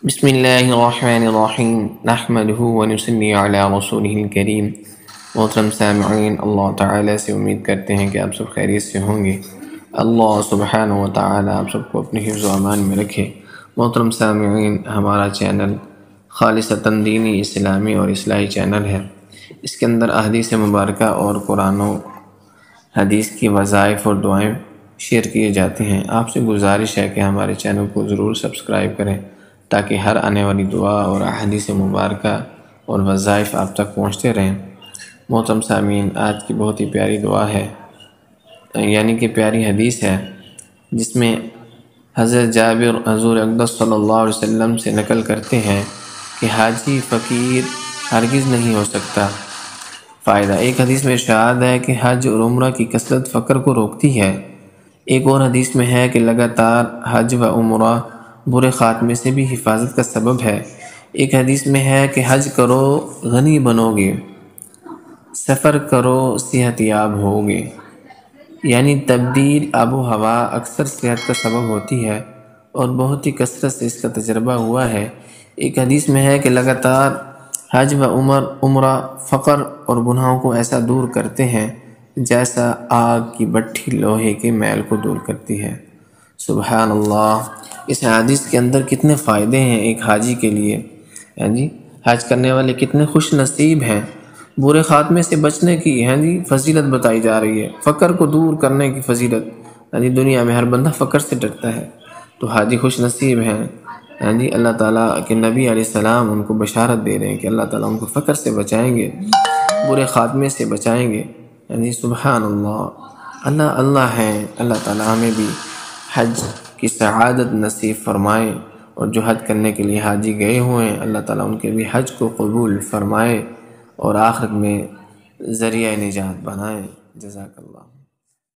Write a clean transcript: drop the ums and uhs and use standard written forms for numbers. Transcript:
بسم اللہ الرحمن الرحیم نحمدہ ونصلی علی رسولہ الکریم۔ محترم سامعین، اللہ تعالیٰ سے امید کرتے ہیں کہ آپ سب خیریت سے ہوں گے۔ اللہ سبحانہ و تعالیٰ آپ سب کو اپنے حفظ و امان میں رکھے۔ محترم سامعین، ہمارا چینل خالصتاً دینی، اسلامی اور اصلاحی چینل ہے۔ اس کے اندر احادیث مبارکہ اور قرآن و حدیث کی وظائف اور دعائیں شیئر کیے جاتے ہیں۔ آپ سے گزارش ہے کہ ہمارے چینل کو ضرور سبسکرائب کریں تاکہ ہر آنے والی دعا اور احادیث مبارکہ اور وظائف آپ تک پہنچتے رہیں۔ محترم سامعین، آج کی بہت ہی پیاری دعا ہے، یعنی کہ پیاری حدیث ہے، جس میں حضرت جابر حضور اقدس صلی اللہ علیہ وسلم سے نقل کرتے ہیں کہ حاجی فقیر ہرگز نہیں ہو سکتا۔ فائدہ: ایک حدیث میں ارشاد ہے کہ حج اور عمرہ کی کثرت فقر کو روکتی ہے۔ ایک اور حدیث میں ہے کہ لگاتار حج و عمرہ برے خاتمے سے بھی حفاظت کا سبب ہے۔ ایک حدیث میں ہے کہ حج کرو غنی بنو گے، سفر کرو صحت یاب ہوگے، یعنی تبدیل آب و ہوا اکثر صحت کا سبب ہوتی ہے اور بہت ہی کثرت سے اس کا تجربہ ہوا ہے۔ ایک حدیث میں ہے کہ لگاتار حج و عمرہ فقر اور گناہوں کو ایسا دور کرتے ہیں جیسا آگ کی بھٹی لوہے کے میل کو دور کرتی ہے۔ سبحان اللہ! اس حدیث کے اندر کتنے فائدے ہیں ایک حاجی کے لیے۔ حج کرنے والے کتنے خوش نصیب ہیں۔ برے خاتمے سے بچنے کی فضیلت بتائی جا رہی ہے، فقر کو دور کرنے کی فضیلت۔ دنیا میں ہر بندہ فقر سے ڈرتا ہے، تو حاجی خوش نصیب ہیں۔ اللہ تعالیٰ کے نبی علیہ السلام ان کو بشارت دے رہے ہیں کہ اللہ تعالیٰ ان کو فقر سے بچائیں گے، برے خاتمے سے بچائیں گے۔ سبحان اللہ! اللہ ہے، اللہ تعالیٰ ہمیں بھی حج کی سعادت نصیب فرمائے، اور جو حج کرنے کے لیے حاجی گئے ہوئے ہیں اللہ تعالیٰ ان کے بھی حج کو قبول فرمائے اور آخرت میں ذریعہ نجات بنائے۔ جزاک اللہ۔